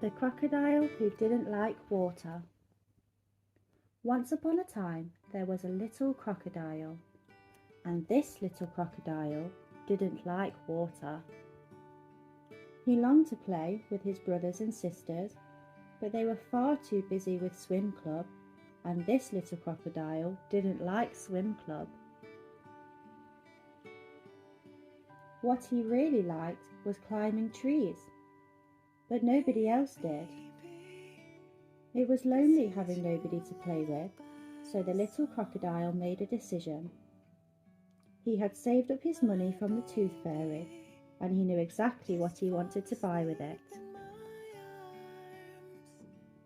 The crocodile who didn't like water. Once upon a time there was a little crocodile, and this little crocodile didn't like water. He longed to play with his brothers and sisters, but they were far too busy with swim club, and this little crocodile didn't like swim club. What he really liked was climbing trees, but nobody else did. It was lonely having nobody to play with, so the little crocodile made a decision. He had saved up his money from the tooth fairy, and he knew exactly what he wanted to buy with it.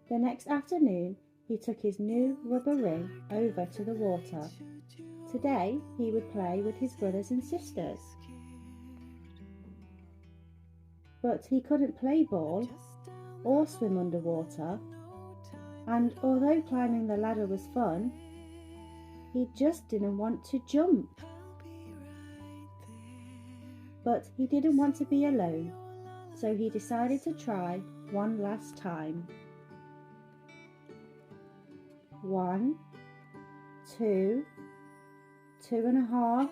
The next afternoon, he took his new rubber ring over to the water. Today, he would play with his brothers and sisters. But he couldn't play ball or swim underwater, and although climbing the ladder was fun, he just didn't want to jump. But he didn't want to be alone, so he decided to try one last time. 1, 2, 2.5,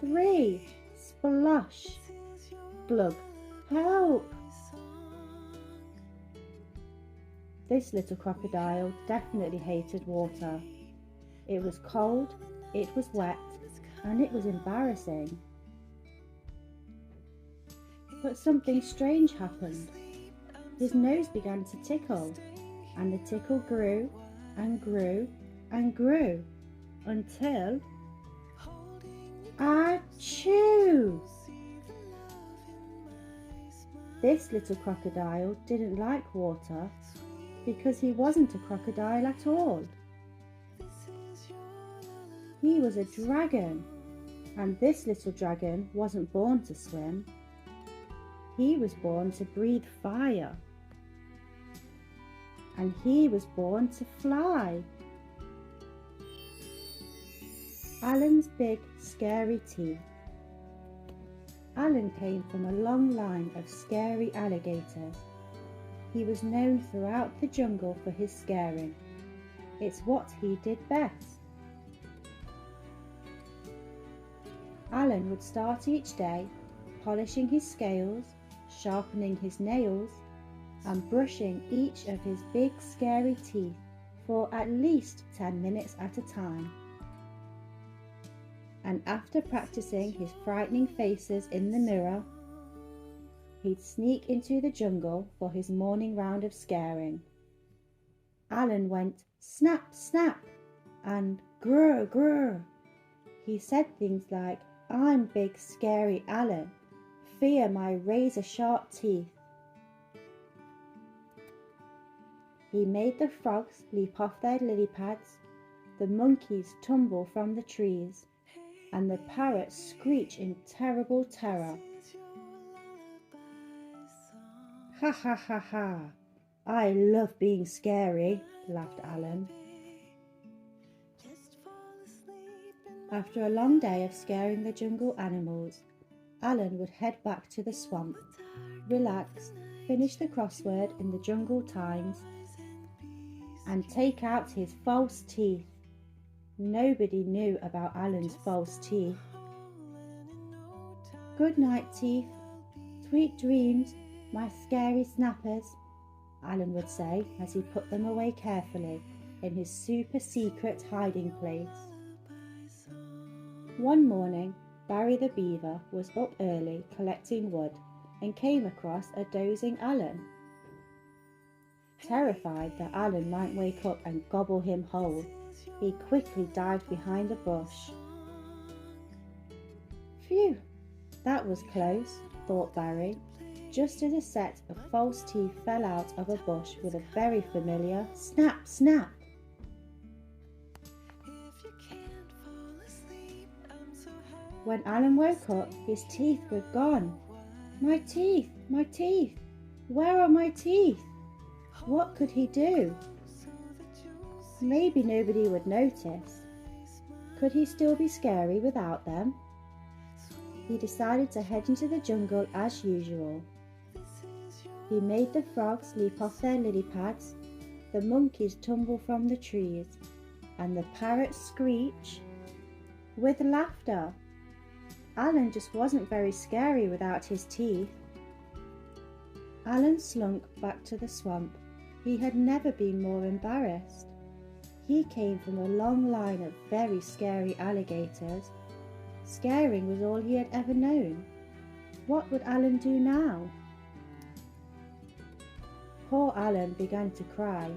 3, splash, glug, help! This little crocodile definitely hated water. It was cold, it was wet, and it was embarrassing. But something strange happened. His nose began to tickle, and the tickle grew and grew and grew until... Achoo! This little crocodile didn't like water because he wasn't a crocodile at all. He was a dragon, and this little dragon wasn't born to swim. He was born to breathe fire, and he was born to fly. Alan's big, scary teeth. Alan came from a long line of scary alligators. He was known throughout the jungle for his scaring. It's what he did best. Alan would start each day polishing his scales, sharpening his nails, and brushing each of his big scary teeth for at least 10 minutes at a time. And after practicing his frightening faces in the mirror, he'd sneak into the jungle for his morning round of scaring. Alan went snap, snap, and grr, grr. He said things like, "I'm big scary Alan, fear my razor-sharp teeth." He made the frogs leap off their lily pads, the monkeys tumble from the trees, and the parrots screech in terrible terror. "Ha ha ha ha, I love being scary," laughed Alan. After a long day of scaring the jungle animals, Alan would head back to the swamp, relax, finish the crossword in the Jungle Times, and take out his false teeth. Nobody knew about Alan's false teeth. "Good night, teeth. Sweet dreams, my scary snappers," Alan would say as he put them away carefully in his super secret hiding place. One morning, Barry the Beaver was up early collecting wood and came across a dozing Alan. Terrified that Alan might wake up and gobble him whole, he quickly dived behind a bush. "Phew, that was close," thought Barry, just as a set of false teeth fell out of a bush with a very familiar snap, snap. When Alan woke up, his teeth were gone. "My teeth, my teeth! Where are my teeth?" What could he do? Maybe nobody would notice. Could he still be scary without them? He decided to head into the jungle as usual. He made the frogs leap off their lily pads, the monkeys tumble from the trees, and the parrots screech with laughter. Alan just wasn't very scary without his teeth. Alan slunk back to the swamp. He had never been more embarrassed. He came from a long line of very scary alligators. Scaring was all he had ever known. What would Alan do now? Poor Alan began to cry,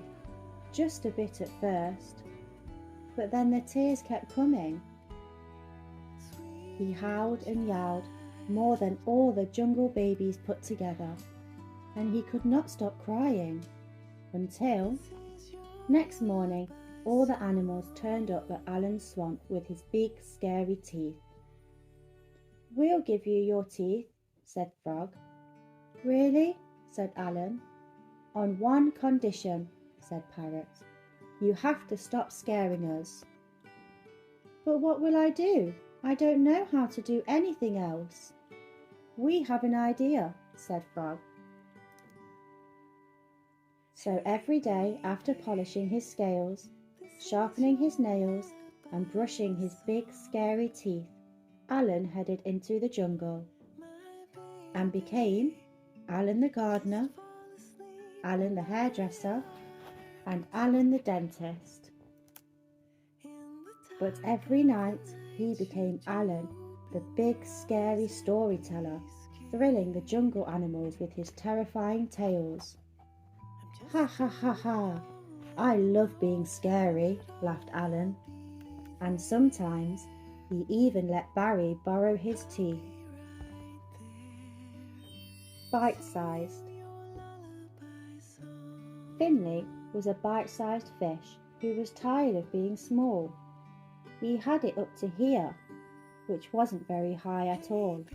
just a bit at first, but then the tears kept coming. He howled and yowled more than all the jungle babies put together, and he could not stop crying until next morning all the animals turned up at Alan's swamp with his big scary teeth. "We'll give you your teeth," said Frog. "Really?" said Alan. "On one condition," said Parrot. "You have to stop scaring us." "But what will I do? I don't know how to do anything else." "We have an idea," said Frog. So every day after polishing his scales, sharpening his nails, and brushing his big scary teeth, Alan headed into the jungle and became Alan the gardener, Alan the hairdresser, and Alan the dentist. But every night he became Alan, the big scary storyteller, thrilling the jungle animals with his terrifying tales. "Ha ha ha ha! I love being scary," laughed Alan. And sometimes he even let Barry borrow his teeth. Bite-sized. Finley was a bite-sized fish who was tired of being small. He had it up to here, which wasn't very high at all.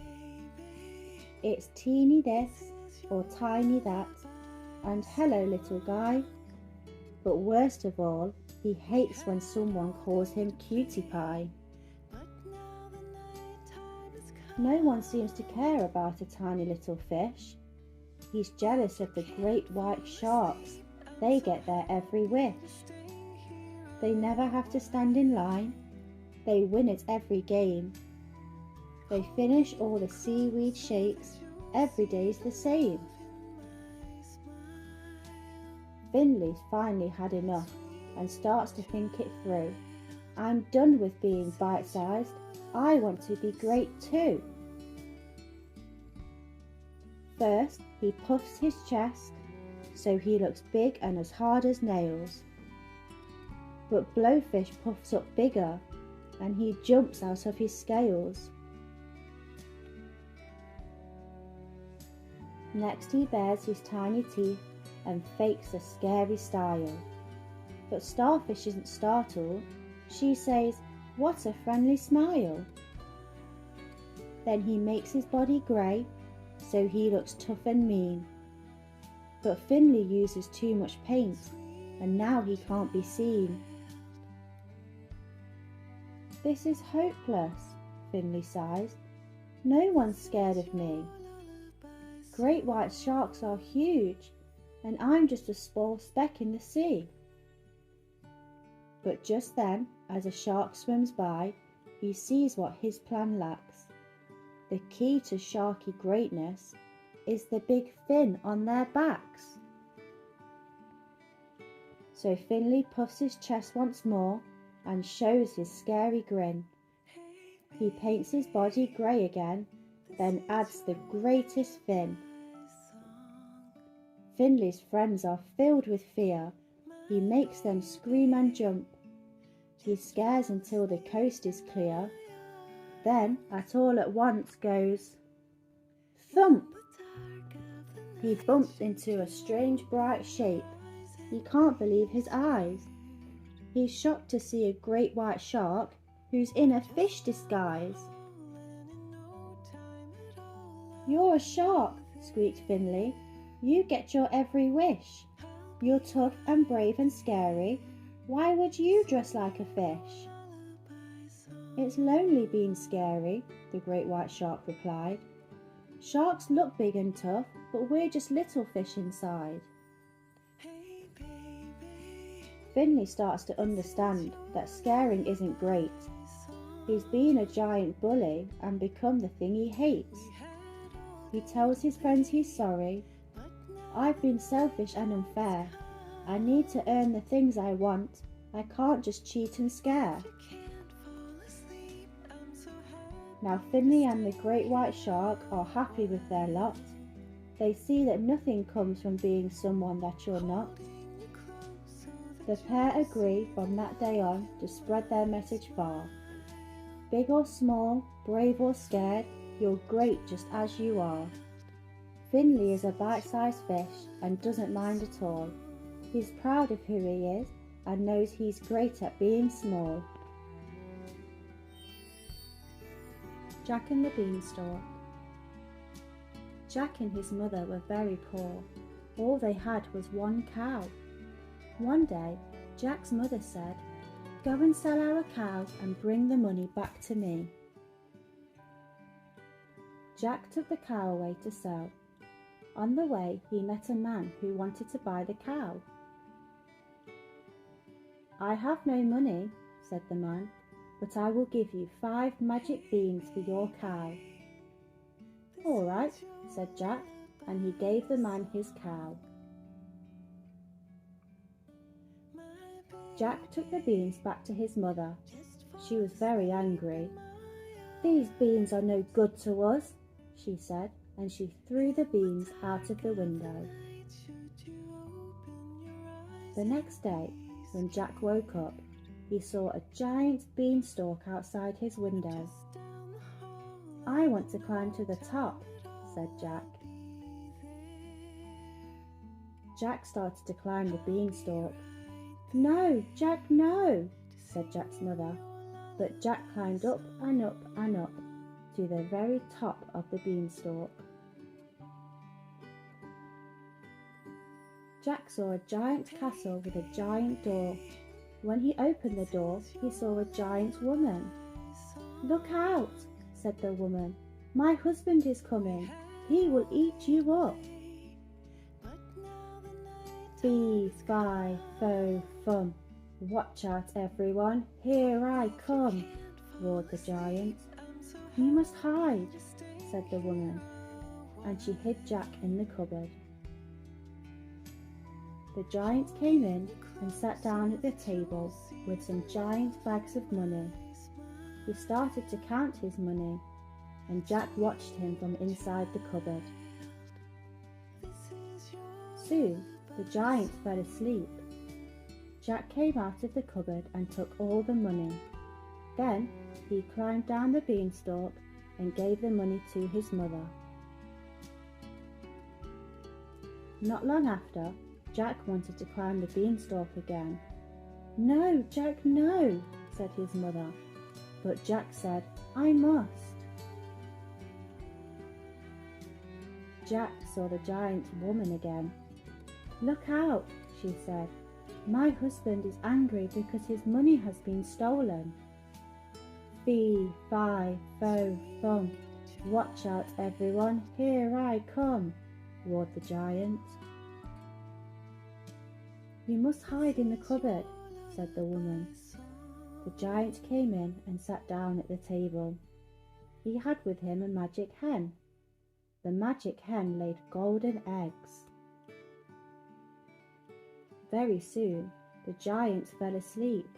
It's teeny this or tiny that, and hello little guy. But worst of all, he hates when someone calls him cutie pie. No one seems to care about a tiny little fish. He's jealous of the great white sharks. They get their every wish. They never have to stand in line. They win at every game. They finish all the seaweed shakes. Every day's the same. Finley's finally had enough and starts to think it through. "I'm done with being bite-sized. I want to be great too." First, he puffs his chest so he looks big and as hard as nails. But Blowfish puffs up bigger and he jumps out of his scales. Next he bares his tiny teeth and fakes a scary style. But Starfish isn't startled. She says, "What a friendly smile." Then he makes his body grey so he looks tough and mean. But Finley uses too much paint and now he can't be seen. "This is hopeless," Finley sighs. "No one's scared of me. Great white sharks are huge and I'm just a small speck in the sea." But just then, as a shark swims by, he sees what his plan lacks. The key to sharky greatness is the big fin on their backs. So Finley puffs his chest once more and shows his scary grin. He paints his body grey again, then adds the greatest fin. Finley's friends are filled with fear. He makes them scream and jump. He scares until the coast is clear. Then, all at once goes thump! He bumps into a strange bright shape. He can't believe his eyes. He's shocked to see a great white shark who's in a fish disguise. "You're a shark," squeaked Finley. "You get your every wish. You're tough and brave and scary. Why would you dress like a fish?" "It's lonely being scary," the great white shark replied. Sharks look big and tough, but we're just little fish inside. Finley starts to understand that scaring isn't great. He's been a giant bully and become the thing he hates. He tells his friends he's sorry. I've been selfish and unfair. I need to earn the things I want. I can't just cheat and scare. Now Finley and the great white shark are happy with their lot. They see that nothing comes from being someone that you're not. The pair agree from that day on to spread their message far. Big or small, brave or scared, you're great just as you are. Finley is a bite-sized fish and doesn't mind at all. He's proud of who he is and knows he's great at being small. Jack and the Beanstalk. Jack and his mother were very poor. All they had was one cow. One day, Jack's mother said, "Go and sell our cow and bring the money back to me." Jack took the cow away to sell. On the way, he met a man who wanted to buy the cow. "I have no money," said the man, "but I will give you 5 magic beans for your cow." "All right," said Jack, and he gave the man his cow. Jack took the beans back to his mother. She was very angry. "These beans are no good to us," she said, and she threw the beans out of the window. The next day, when Jack woke up, he saw a giant beanstalk outside his window. "I want to climb to the top," said Jack. Jack started to climb the beanstalk. "No, Jack, no," said Jack's mother, but Jack climbed up and up and up to the very top of the beanstalk. Jack saw a giant castle with a giant door. When he opened the door, he saw a giant woman. "Look out," said the woman. "My husband is coming. He will eat you up." "Fee, fi, fo, fum. Watch out, everyone. Here I come," roared the giant. "You must hide," said the woman, and she hid Jack in the cupboard. The giant came in and sat down at the table with some giant bags of money. He started to count his money, and Jack watched him from inside the cupboard. Soon the giant fell asleep. Jack came out of the cupboard and took all the money. Then he climbed down the beanstalk and gave the money to his mother. Not long after, Jack wanted to climb the beanstalk again. "No, Jack, no," said his mother. But Jack said, "I must." Jack saw the giant woman again. "Look out," she said. "My husband is angry because his money has been stolen." "Fee, fi, fo, fum. Watch out, everyone. Here I come," roared the giant. "You must hide in the cupboard," said the woman. The giant came in and sat down at the table. He had with him a magic hen. The magic hen laid golden eggs. Very soon, the giant fell asleep.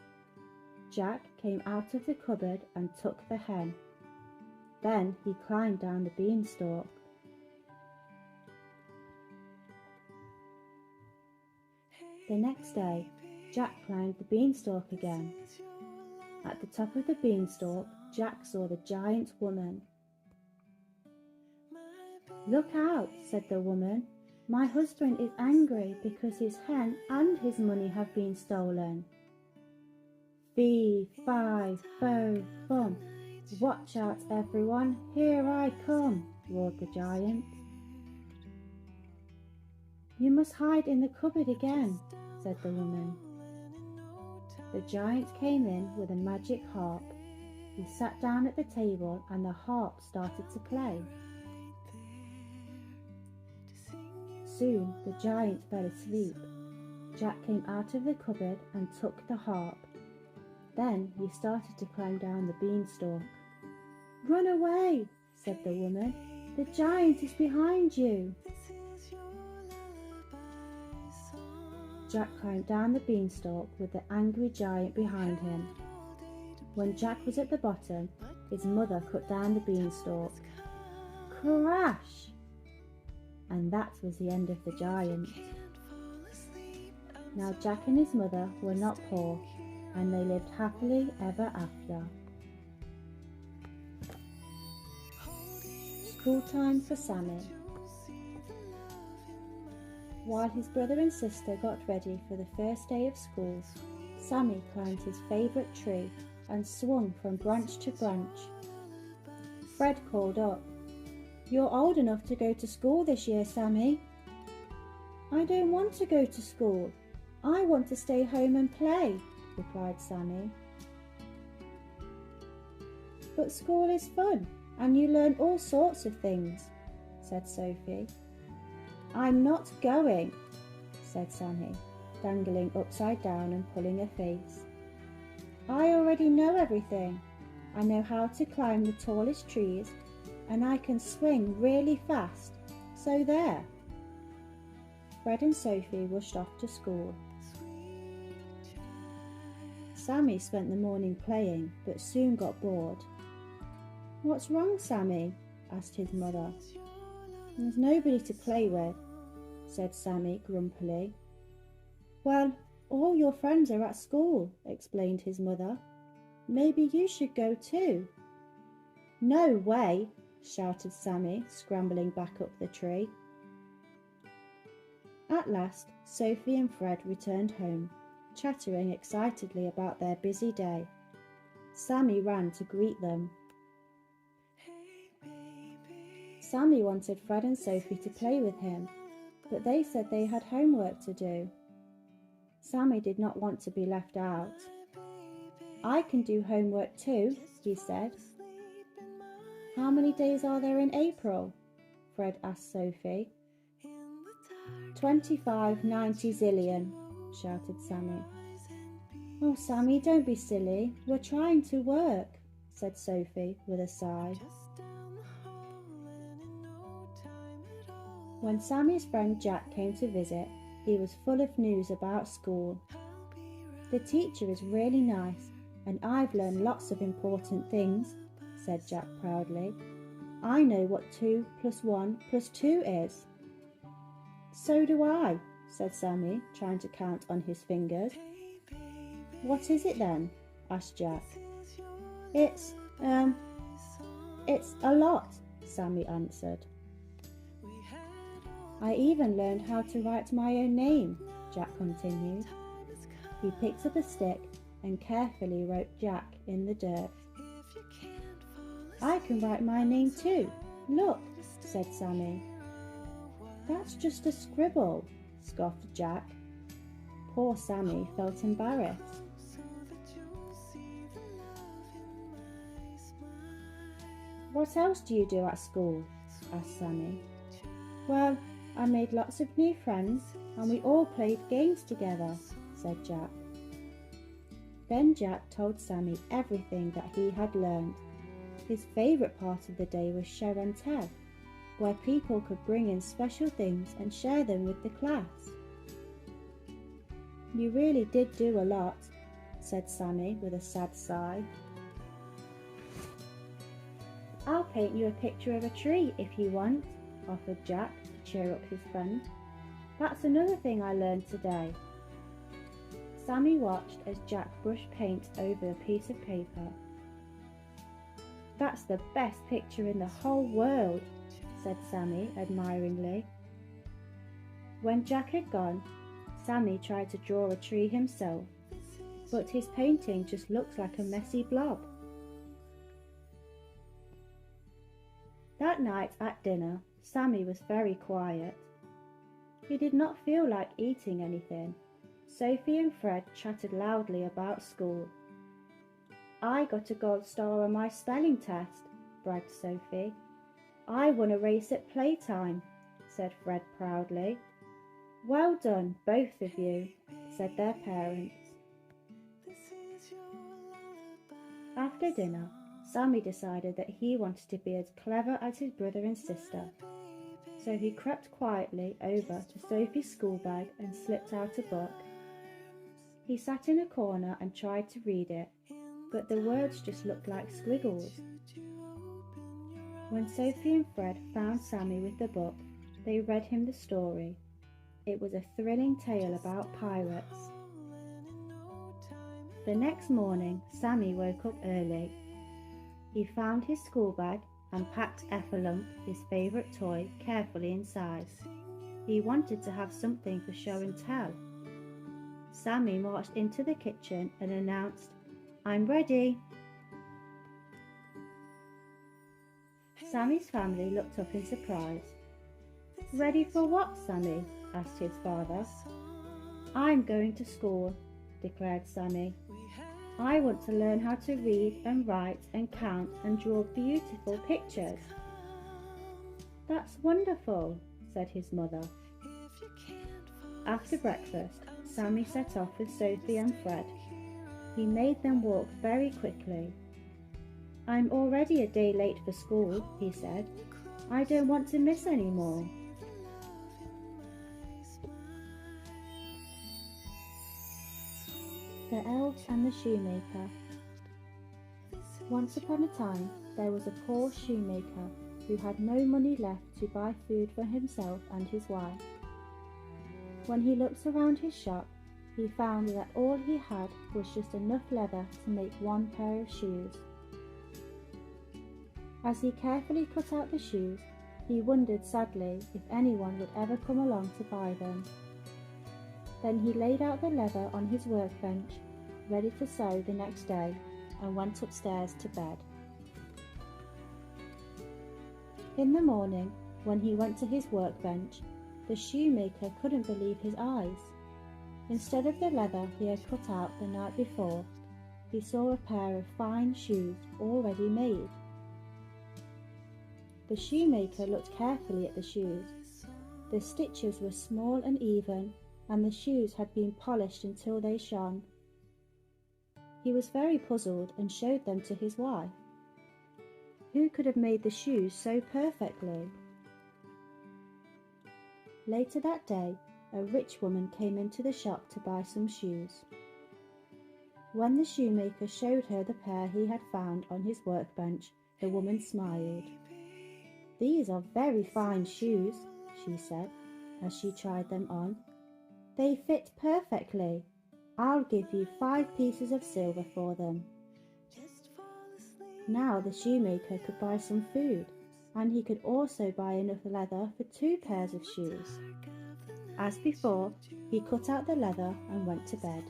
Jack came out of the cupboard and took the hen. Then he climbed down the beanstalk. The next day, Jack climbed the beanstalk again. At the top of the beanstalk, Jack saw the giant woman. "Look out," said the woman. "My husband is angry because his hen and his money have been stolen." "Fee, fi, fo, fum. Watch out, everyone. Here I come," roared the giant. "You must hide in the cupboard again," said the woman. The giant came in with a magic harp. He sat down at the table and the harp started to play. soon the giant fell asleep. Jack came out of the cupboard and took the harp. Then he started to climb down the beanstalk. "Run away," said the woman. "The giant is behind you." Jack climbed down the beanstalk with the angry giant behind him. When Jack was at the bottom, his mother cut down the beanstalk. Crash! And that was the end of the giant. Now Jack and his mother were not poor, and they lived happily ever after. School time for Sammy. While his brother and sister got ready for the first day of school, Sammy climbed his favourite tree and swung from branch to branch. Fred called up, "You're old enough to go to school this year, Sammy." "I don't want to go to school. I want to stay home and play," replied Sammy. "But school is fun and you learn all sorts of things," said Sophie. "I'm not going," said Sammy, dangling upside down and pulling a face. "I already know everything. I know how to climb the tallest trees and I can swing really fast, so there." Fred and Sophie rushed off to school. Sammy spent the morning playing but soon got bored. "What's wrong, Sammy?" asked his mother. "There's nobody to play with," said Sammy grumpily. "Well, all your friends are at school," explained his mother. "Maybe you should go too." "No way!" shouted Sammy, scrambling back up the tree. At last, Sophie and Fred returned home, chattering excitedly about their busy day. Sammy ran to greet them. Sammy wanted Fred and Sophie to play with him, but they said they had homework to do. Sammy did not want to be left out. "I can do homework too," he said. "How many days are there in April?" Fred asked Sophie. 25 90 zillion, shouted Sammy. "Oh, Sammy, don't be silly. We're trying to work," said Sophie with a sigh. When Sammy's friend Jack came to visit, he was full of news about school. "The teacher is really nice, and I've learned lots of important things," said Jack proudly. "I know what 2 + 1 + 2 is." "So do I," said Sammy, trying to count on his fingers. "What is it then?" asked Jack. It's a lot," Sammy answered. "I even learned how to write my own name," Jack continued. He picked up a stick and carefully wrote Jack in the dirt. "I can write my name too. Look," said Sammy. "That's just a scribble," scoffed Jack. Poor Sammy felt embarrassed. "What else do you do at school?" asked Sammy. "Well, I made lots of new friends and we all played games together," said Jack. Then Jack told Sammy everything that he had learned. His favourite part of the day was show and tell, where people could bring in special things and share them with the class. "You really did do a lot," said Sammy with a sad sigh. "I'll paint you a picture of a tree if you want," offered Jack to cheer up his friend. "That's another thing I learned today." Sammy watched as Jack brushed paint over a piece of paper. "That's the best picture in the whole world," said Sammy admiringly. When Jack had gone, Sammy tried to draw a tree himself, but his painting just looks like a messy blob. That night at dinner, Sammy was very quiet. He did not feel like eating anything. Sophie and Fred chatted loudly about school. "I got a gold star on my spelling test," bragged Sophie. "I won a race at playtime," said Fred proudly. Well done, both of you, said their parents. After dinner, Sammy decided that he wanted to be as clever as his brother and sister. So he crept quietly over to Sophie's school bag and slipped out a book. He sat in a corner and tried to read it, but the words just looked like squiggles. When Sophie and Fred found Sammy with the book, they read him the story. It was a thrilling tale about pirates. The next morning, Sammy woke up early. He found his school bag and packed Effalump, his favourite toy, carefully inside. He wanted to have something for show and tell. Sammy marched into the kitchen and announced, "I'm ready." Sammy's family looked up in surprise. "Ready for what, Sammy?" asked his father. "I'm going to school," declared Sammy. "I want to learn how to read and write and count and draw beautiful pictures." "That's wonderful," said his mother. After breakfast, Sammy set off with Sophie and Fred. He made them walk very quickly. "I'm already a day late for school," he said. "I don't want to miss any more." The Elves and the Shoemaker. Once upon a time, there was a poor shoemaker who had no money left to buy food for himself and his wife. When he looked around his shop, he found that all he had was just enough leather to make one pair of shoes. As he carefully cut out the shoes, he wondered sadly if anyone would ever come along to buy them. Then he laid out the leather on his workbench, ready to sew the next day, and went upstairs to bed. In the morning, when he went to his workbench, the shoemaker couldn't believe his eyes. Instead of the leather he had cut out the night before, he saw a pair of fine shoes already made. The shoemaker looked carefully at the shoes. The stitches were small and even, and the shoes had been polished until they shone. He was very puzzled and showed them to his wife. Who could have made the shoes so perfectly? Later that day, a rich woman came into the shop to buy some shoes. When the shoemaker showed her the pair he had found on his workbench, the woman smiled. "These are very fine shoes," she said, as she tried them on. "They fit perfectly. I'll give you 5 pieces of silver for them." Now the shoemaker could buy some food, and he could also buy enough leather for 2 pairs of shoes. As before, he cut out the leather and went to bed.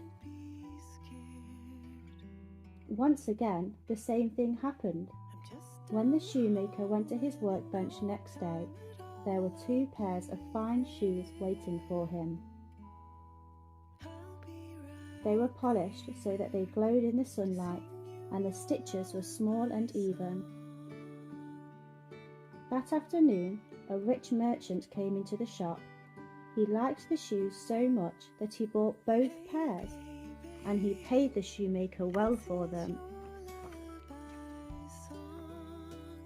Once again, the same thing happened. When the shoemaker went to his workbench next day, there were 2 pairs of fine shoes waiting for him. They were polished so that they glowed in the sunlight, and the stitches were small and even. That afternoon, a rich merchant came into the shop. He liked the shoes so much that he bought both pairs, and he paid the shoemaker well for them.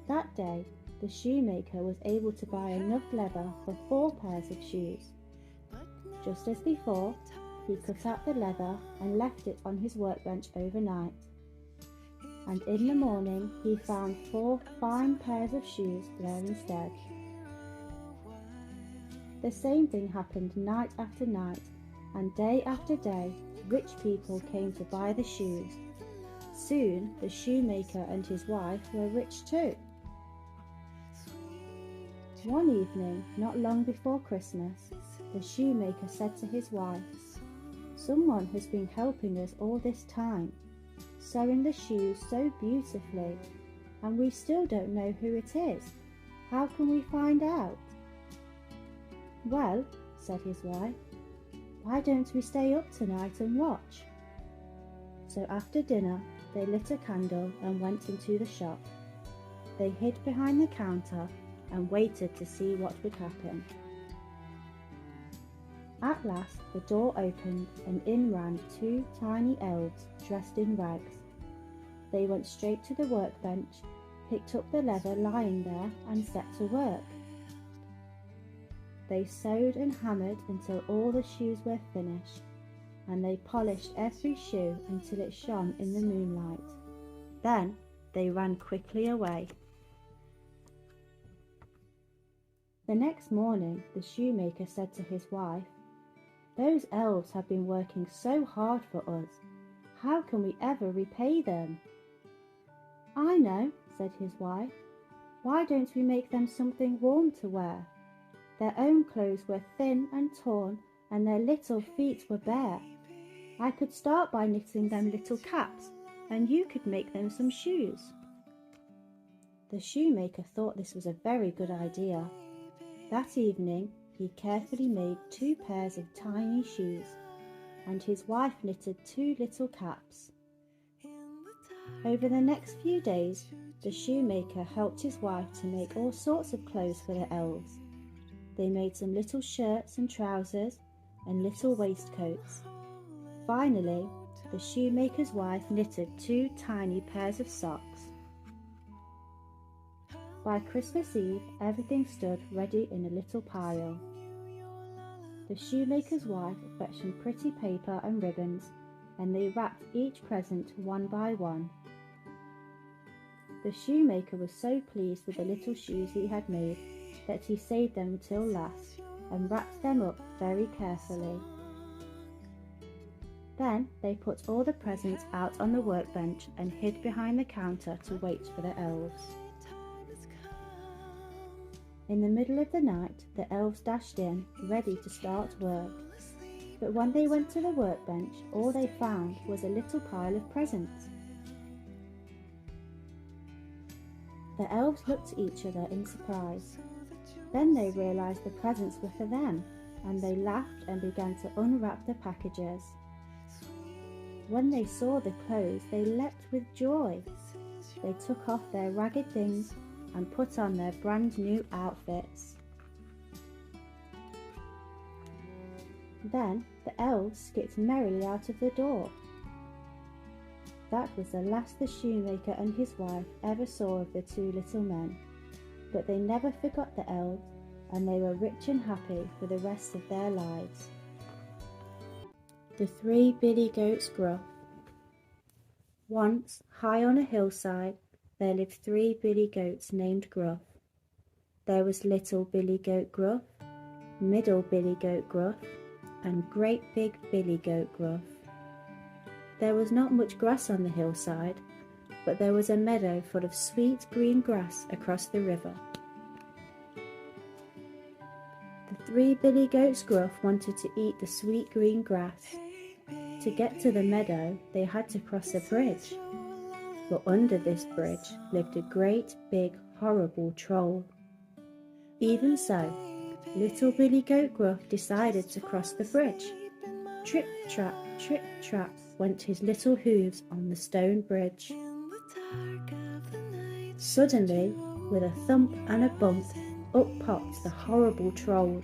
That day, the shoemaker was able to buy enough leather for 4 pairs of shoes. Just as before, he cut out the leather and left it on his workbench overnight. And in the morning, he found 4 fine pairs of shoes there instead. The same thing happened night after night, and day after day, rich people came to buy the shoes. Soon, the shoemaker and his wife were rich too. One evening, not long before Christmas, the shoemaker said to his wife, "Someone has been helping us all this time, sewing the shoes so beautifully, and we still don't know who it is. How can we find out?" "Well," said his wife, "why don't we stay up tonight and watch?" So after dinner, they lit a candle and went into the shop. They hid behind the counter and waited to see what would happen. At last the door opened and in ran two tiny elves dressed in rags. They went straight to the workbench, picked up the leather lying there and set to work. They sewed and hammered until all the shoes were finished, and they polished every shoe until it shone in the moonlight. Then they ran quickly away. The next morning the shoemaker said to his wife, "Those elves have been working so hard for us. How can we ever repay them?" "I know," said his wife. "Why don't we make them something warm to wear? Their own clothes were thin and torn, and their little feet were bare. I could start by knitting them little caps, and you could make them some shoes." The shoemaker thought this was a very good idea. That evening he carefully made 2 pairs of tiny shoes, and his wife knitted 2 little caps. Over the next few days, the shoemaker helped his wife to make all sorts of clothes for the elves. They made some little shirts and trousers and little waistcoats. Finally, the shoemaker's wife knitted 2 tiny pairs of socks. By Christmas Eve, everything stood ready in a little pile. The shoemaker's wife fetched some pretty paper and ribbons, and they wrapped each present one by one. The shoemaker was so pleased with the little shoes he had made that he saved them till last and wrapped them up very carefully. Then they put all the presents out on the workbench and hid behind the counter to wait for the elves. In the middle of the night, the elves dashed in, ready to start work. But when they went to the workbench, all they found was a little pile of presents. The elves looked at each other in surprise. Then they realised the presents were for them, and they laughed and began to unwrap the packages. When they saw the clothes, they leapt with joy. They took off their ragged things and put on their brand new outfits. Then the elves skipped merrily out of the door. That was the last the shoemaker and his wife ever saw of the 2 little men, but they never forgot the elves, and they were rich and happy for the rest of their lives. The 3 Billy Goats Gruff. Once, high on a hillside, there lived 3 billy goats named Gruff. There was little Billy Goat Gruff, middle Billy Goat Gruff, and great big Billy Goat Gruff. There was not much grass on the hillside, but there was a meadow full of sweet green grass across the river. The 3 Billy Goats Gruff wanted to eat the sweet green grass. To get to the meadow, they had to cross a bridge. But under this bridge lived a great, big, horrible troll. Even so, little Billy Goat Gruff decided to cross the bridge. Trip, trap, went his little hooves on the stone bridge. Suddenly, with a thump and a bump, up popped the horrible troll.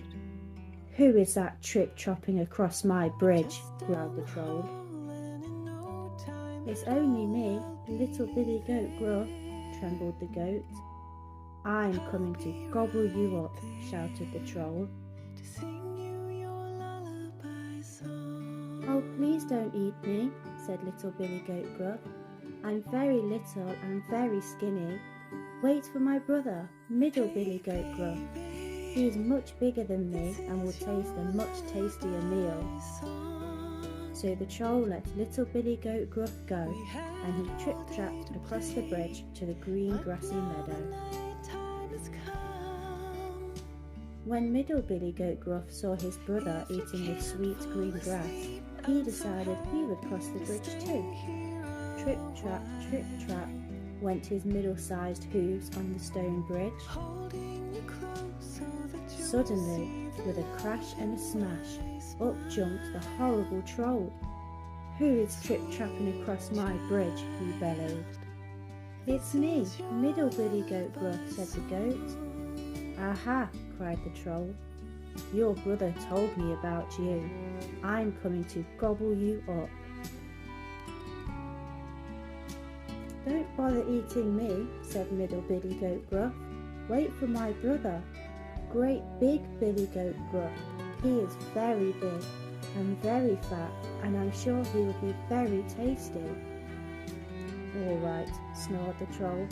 "Who is that trip-tropping across my bridge?" growled the troll. "It's only me, little Billy Goat Gruff," trembled the goat. "I'm coming to gobble you up," shouted the troll. "Oh, please don't eat me," said little Billy Goat Gruff. "I'm very little and very skinny. Wait for my brother, middle Billy Goat Gruff. He is much bigger than me and will taste a much tastier meal." So the troll let little Billy Goat Gruff go, and he trip-trapped across the bridge to the green grassy meadow. When middle Billy Goat Gruff saw his brother eating the sweet green grass, he decided he would cross the bridge too. Trip-trap, went his middle-sized hooves on the stone bridge. Suddenly, with a crash and a smash, up jumped the horrible troll. "Who is trip-trapping across my bridge?" he bellowed. "It's me, middle Billy Goat Gruff," said the goat. "Aha!" cried the troll. Your brother told me about you. I'm coming to gobble you up. Don't bother eating me, said Middle Billy Goat Gruff. Wait for my brother, Great Big Billy Goat Gruff. He is very big and very fat, and I'm sure he will be very tasty. All right, snored the troll.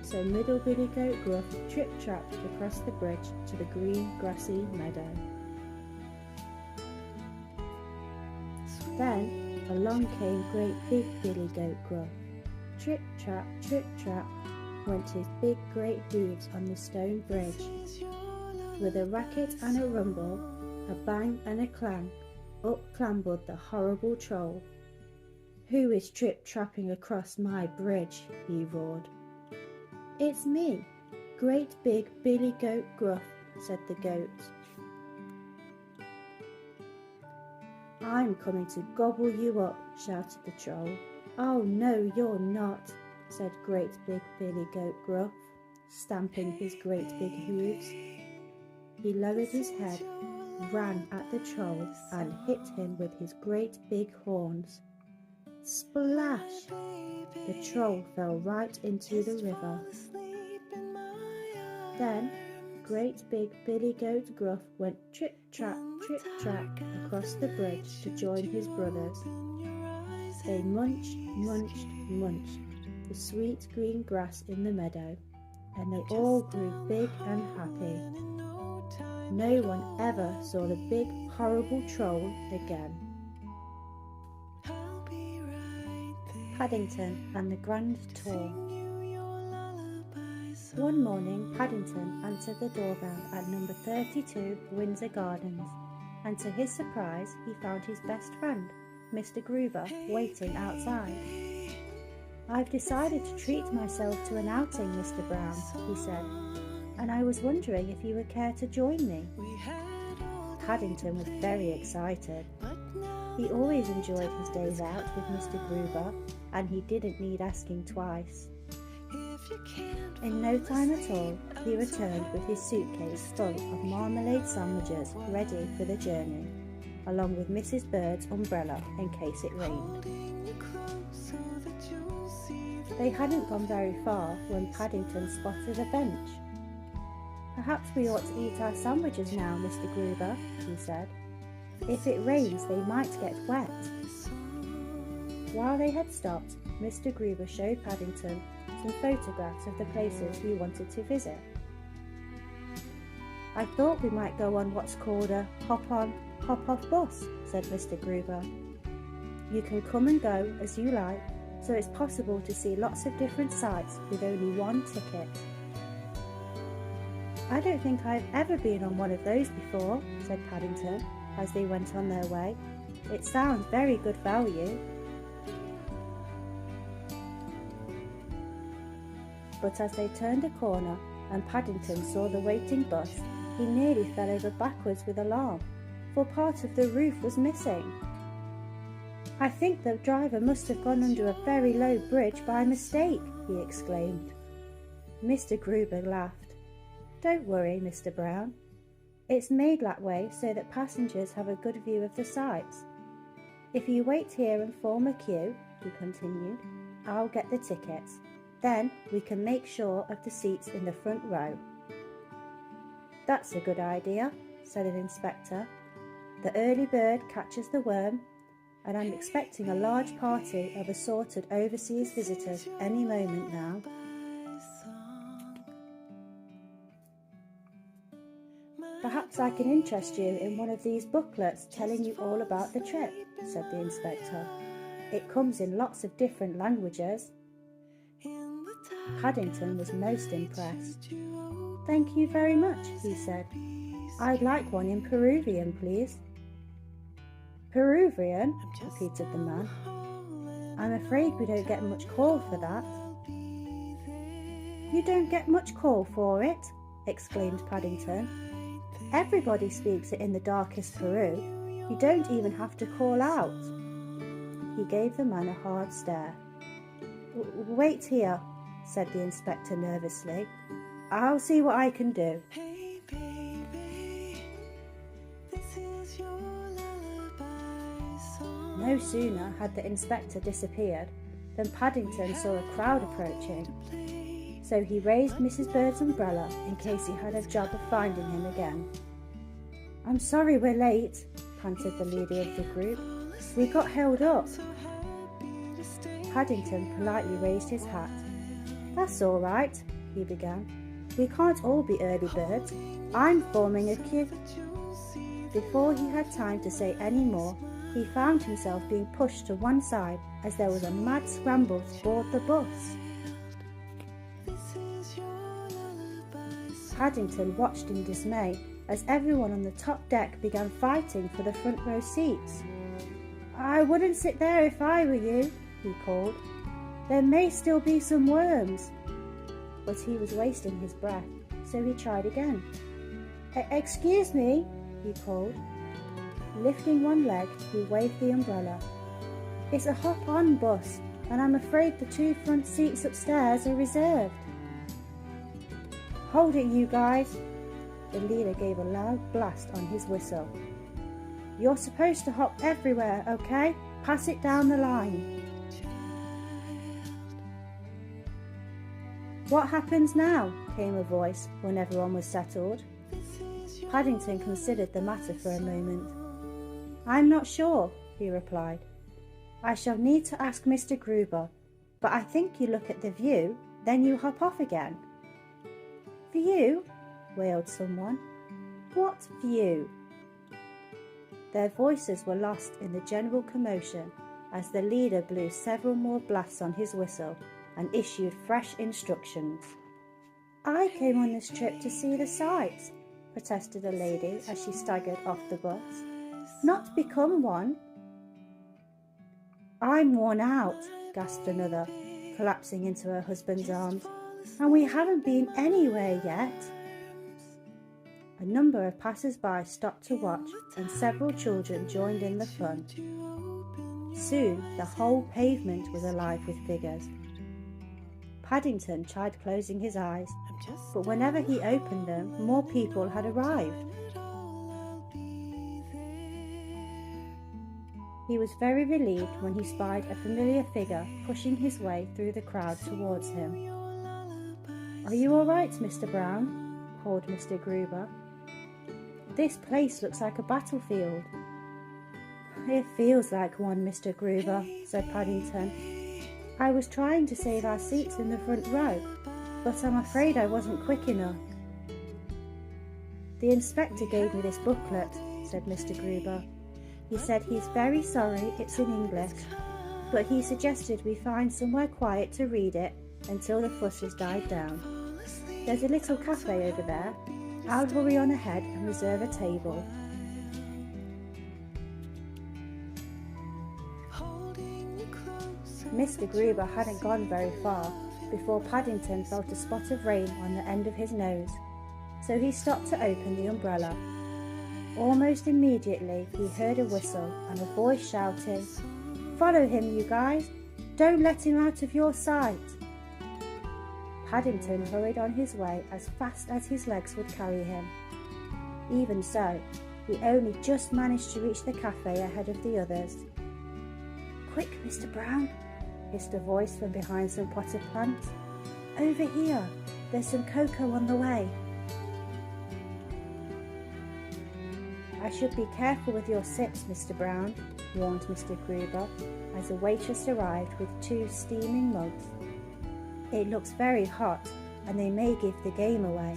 So Middle Billy Goat Gruff trip-trapped across the bridge to the green grassy meadow. Then along came Great Big Billy Goat Gruff. Trip-trap, went his big great hooves on the stone bridge. With a racket and a rumble, a bang and a clang, up clambered the horrible troll. Who is trip-trapping across my bridge? He roared. It's me, Great Big Billy Goat Gruff, said the goat. I'm coming to gobble you up, shouted the troll. Oh no, you're not, said Great Big Billy Goat Gruff, stamping his great big hooves. He lowered his head, ran at the troll and hit him with his great big horns. Splash! The troll fell right into the river. Then Great Big Billy Goat Gruff went trip-trap across the bridge to join his brothers. They munched the sweet green grass in the meadow, and they all grew big and happy. No one ever saw the big horrible troll again. Paddington and the Grand Tour. One morning, Paddington answered the doorbell at number 32 Windsor Gardens, and to his surprise, he found his best friend, Mr. Gruber, waiting outside. I've decided to treat myself to an outing, Mr. Brown, he said, and I was wondering if you would care to join me. Paddington was very excited. He always enjoyed his days out with Mr. Gruber, and he didn't need asking twice. In no time at all, he returned with his suitcase full of marmalade sandwiches ready for the journey, along with Mrs. Bird's umbrella in case it rained. They hadn't gone very far when Paddington spotted a bench. Perhaps we ought to eat our sandwiches now, Mr. Gruber, he said. If it rains, they might get wet. While they had stopped, Mr. Gruber showed Paddington some photographs of the places he wanted to visit. I thought we might go on what's called a hop-on, hop-off bus, said Mr. Gruber. You can come and go as you like, so it's possible to see lots of different sights with only one ticket. I don't think I've ever been on one of those before, said Paddington, as they went on their way. It sounds very good value. But as they turned a corner and Paddington saw the waiting bus, he nearly fell over backwards with alarm, for part of the roof was missing. I think the driver must have gone under a very low bridge by mistake, he exclaimed. Mr. Gruber laughed. Don't worry, Mr. Brown. It's made that way so that passengers have a good view of the sights. If you wait here and form a queue, he continued, I'll get the tickets. Then we can make sure of the seats in the front row. That's a good idea, said an inspector. The early bird catches the worm, and I'm expecting a large party of assorted overseas visitors any moment now. Perhaps I can interest you in one of these booklets telling you all about the trip, said the inspector. It comes in lots of different languages. Paddington was most impressed. Thank you very much, he said. I'd like one in Peruvian, please. Peruvian? Repeated the man. I'm afraid we don't get much call for that. You don't get much call for it? Exclaimed Paddington. Everybody speaks it in the darkest Peru. You don't even have to call out. He gave the man a hard stare. Wait here, said the inspector nervously. I'll see what I can do. No sooner had the inspector disappeared than Paddington saw a crowd approaching. So he raised Mrs. Bird's umbrella in case he had a job of finding him again. "I'm sorry we're late," panted the leader of the group. "We got held up." Paddington politely raised his hat. "That's all right," he began. "We can't all be early birds. I'm forming a queue." Before he had time to say any more, he found himself being pushed to one side as there was a mad scramble to board the bus. Paddington watched in dismay as everyone on the top deck began fighting for the front row seats. "I wouldn't sit there if I were you," he called. "There may still be some worms." But he was wasting his breath, so he tried again. "Excuse me," he called. Lifting one leg, he waved the umbrella. "It's a hop-on bus, and I'm afraid the 2 front seats upstairs are reserved." "Hold it, you guys!" The leader gave a loud blast on his whistle. "You're supposed to hop everywhere, okay? Pass it down the line." "What happens now?" came a voice when everyone was settled. Paddington considered the matter for a moment. "I'm not sure," he replied. "I shall need to ask Mr. Gruber, but I think you look at the view, then you hop off again." "View?" wailed someone. "What view?" Their voices were lost in the general commotion as the leader blew several more blasts on his whistle and issued fresh instructions. "I came on this trip to see the sights," protested a lady as she staggered off the bus. "Not become one." "I'm worn out," gasped another, collapsing into her husband's arms, "and we haven't been anywhere yet." A number of passers-by stopped to watch, and several children joined in the fun. Soon the whole pavement was alive with figures. Paddington tried closing his eyes, but whenever he opened them, more people had arrived. He was very relieved when he spied a familiar figure pushing his way through the crowd towards him. "Are you all right, Mr. Brown?" called Mr. Gruber. "This place looks like a battlefield." "It feels like one, Mr. Gruber," said Paddington. "I was trying to save our seats in the front row, but I'm afraid I wasn't quick enough." "The inspector gave me this booklet," said Mr. Gruber. "He said he's very sorry it's in English, but he suggested we find somewhere quiet to read it until the fuss has died down. There's a little cafe over there. I'll hurry on ahead and reserve a table." Mr. Gruber hadn't gone very far before Paddington felt a spot of rain on the end of his nose, so he stopped to open the umbrella. Almost immediately he heard a whistle and a voice shouting, "Follow him, you guys! Don't let him out of your sight!" Paddington hurried on his way as fast as his legs would carry him. Even so, he only just managed to reach the cafe ahead of the others. "Quick, Mr. Brown!" hissed a voice from behind some potted plants. "Over here! There's some cocoa on the way." "I should be careful with your sips, Mr. Brown," warned Mr. Gruber, as a waitress arrived with 2 steaming mugs. "It looks very hot, and they may give the game away."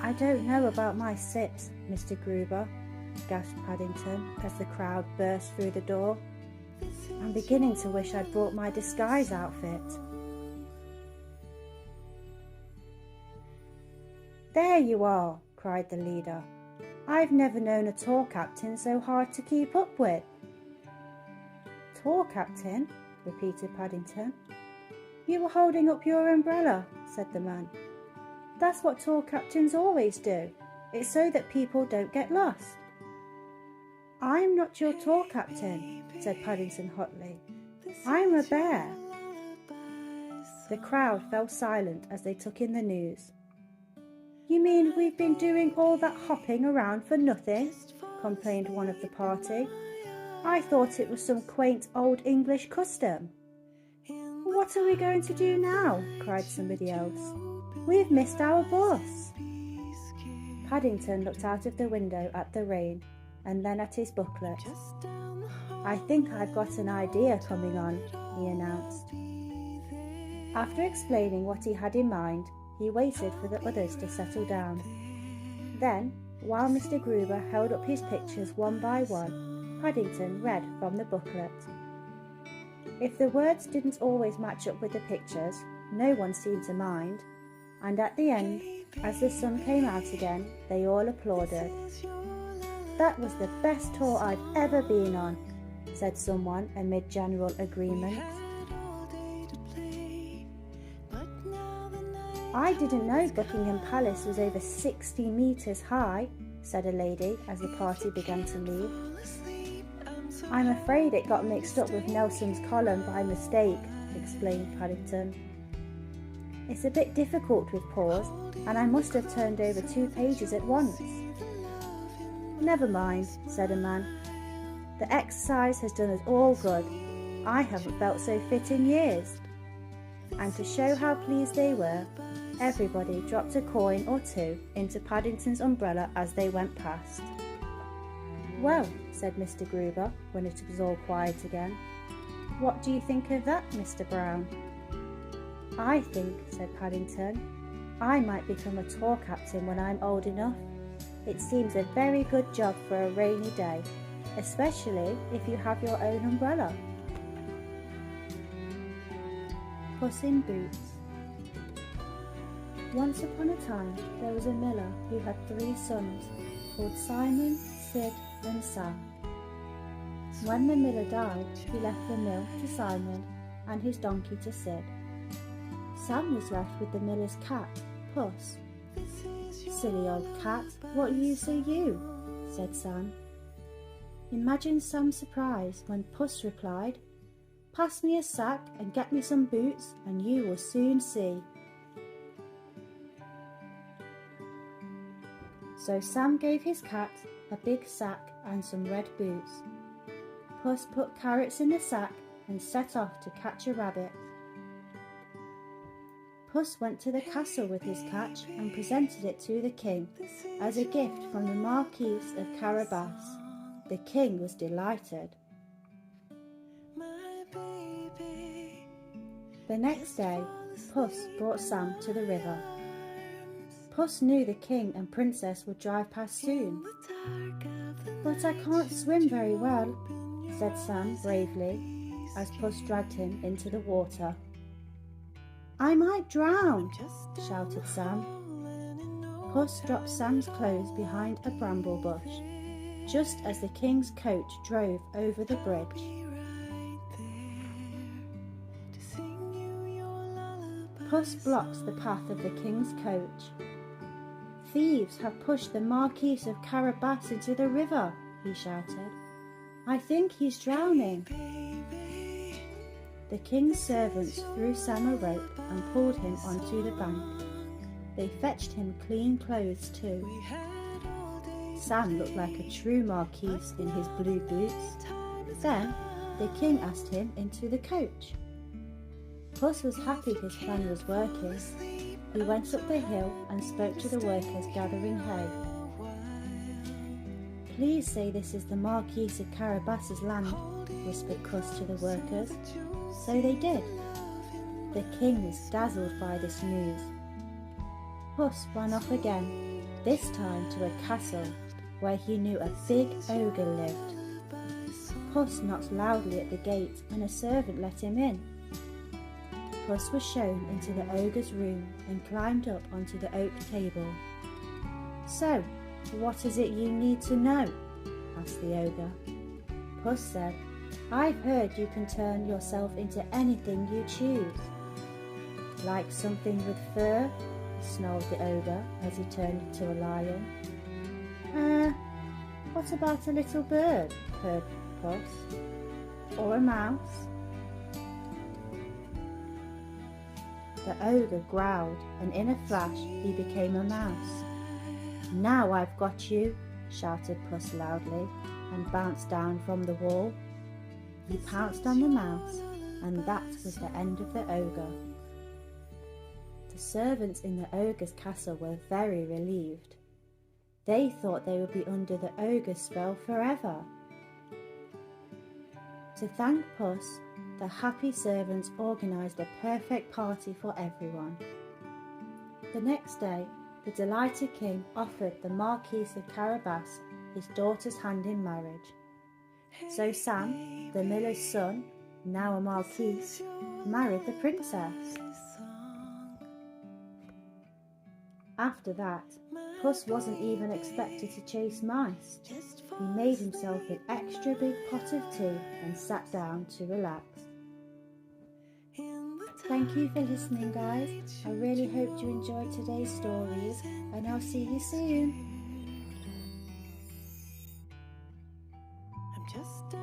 "I don't know about my sips, Mr. Gruber," gasped Paddington as the crowd burst through the door. "I'm beginning to wish I'd brought my disguise outfit." "There you are!" cried the leader. "I've never known a tour captain so hard to keep up with." "Tour captain?" repeated Paddington. "You were holding up your umbrella," said the man. "That's what tour captains always do. It's so that people don't get lost." "I'm not your tour captain," said Paddington hotly. "I'm a bear." The crowd fell silent as they took in the news. You mean we've been doing all that hopping around for nothing? Complained one of the party. I thought it was some quaint old English custom. What are we going to do now? Cried somebody else. We've missed our bus. Paddington looked out of the window at the rain and then at his booklet. I think I've got an idea coming on, he announced. After explaining what he had in mind, he waited for the others to settle down. Then, while Mr. Gruber held up his pictures one by one, Paddington read from the booklet. If the words didn't always match up with the pictures, no one seemed to mind, and at the end, as the sun came out again, they all applauded. That was the best tour I've ever been on, said someone amid general agreement. I didn't know Buckingham Palace was over 60 metres high, said a lady as the party began to leave. I'm afraid it got mixed up with Nelson's column by mistake, explained Paddington. It's a bit difficult with paws, and I must have turned over 2 pages at once. Never mind, said a man. The exercise has done us all good. I haven't felt so fit in years. And to show how pleased they were, everybody dropped a coin or 2 into Paddington's umbrella as they went past. Well, said Mr. Gruber, when it was all quiet again. What do you think of that, Mr. Brown? I think, said Paddington, I might become a tour captain when I'm old enough. It seems a very good job for a rainy day, especially if you have your own umbrella. Puss in Boots. Once upon a time, there was a miller who had 3 sons, called Simon, Sid, and Sam. When the miller died, he left the mill to Simon and his donkey to Sid. Sam was left with the miller's cat, Puss. Silly old cat, what use are you? Said Sam. Imagine Sam's surprise when Puss replied, Pass me a sack and get me some boots and you will soon see. So Sam gave his cat a big sack and some red boots. Puss put carrots in the sack and set off to catch a rabbit. Puss went to the castle with his catch and presented it to the king as a gift from the Marquis of Carabas. The king was delighted. The next day, Puss brought Sam to the river. Puss knew the king and princess would drive past soon. But I can't swim very well, said Sam bravely, as Puss dragged him into the water. I might drown, shouted Sam. Puss dropped Sam's clothes behind a bramble bush, just as the king's coach drove over the bridge. Puss blocks the path of the king's coach. Thieves have pushed the Marquis of Carabas into the river, he shouted. I think he's drowning. The king's servants threw Sam a rope and pulled him onto the bank. They fetched him clean clothes too. Sam looked like a true marquis in his blue boots. Then the king asked him into the coach. Puss was happy his plan was working. He went up the hill and spoke to the workers gathering hay. Please say this is the Marquis of Carabas's land, whispered Puss to the workers. So they did. The king was dazzled by this news. Puss ran off again, this time to a castle where he knew a big ogre lived. Puss knocked loudly at the gate and a servant let him in. Puss was shown into the ogre's room and climbed up onto the oak table. So, what is it you need to know? Asked the ogre. Puss said, I've heard you can turn yourself into anything you choose. Like something with fur? Snarled the ogre as he turned into a lion. What about a little bird? Purred Puss. Or a mouse? The ogre growled, and in a flash he became a mouse. "Now I've got you," shouted Puss loudly, and bounced down from the wall. He pounced on the mouse, and that was the end of the ogre. The servants in the ogre's castle were very relieved. They thought they would be under the ogre's spell forever. To thank Puss, the happy servants organised a perfect party for everyone. The next day, the delighted king offered the Marquis of Carabas his daughter's hand in marriage. So Sam, the miller's son, now a marquis, married the princess. After that, Puss wasn't even expected to chase mice. He made himself an extra big pot of tea and sat down to relax. Thank you for listening, guys. I really hope you enjoyed today's stories, and I'll see you soon. I'm just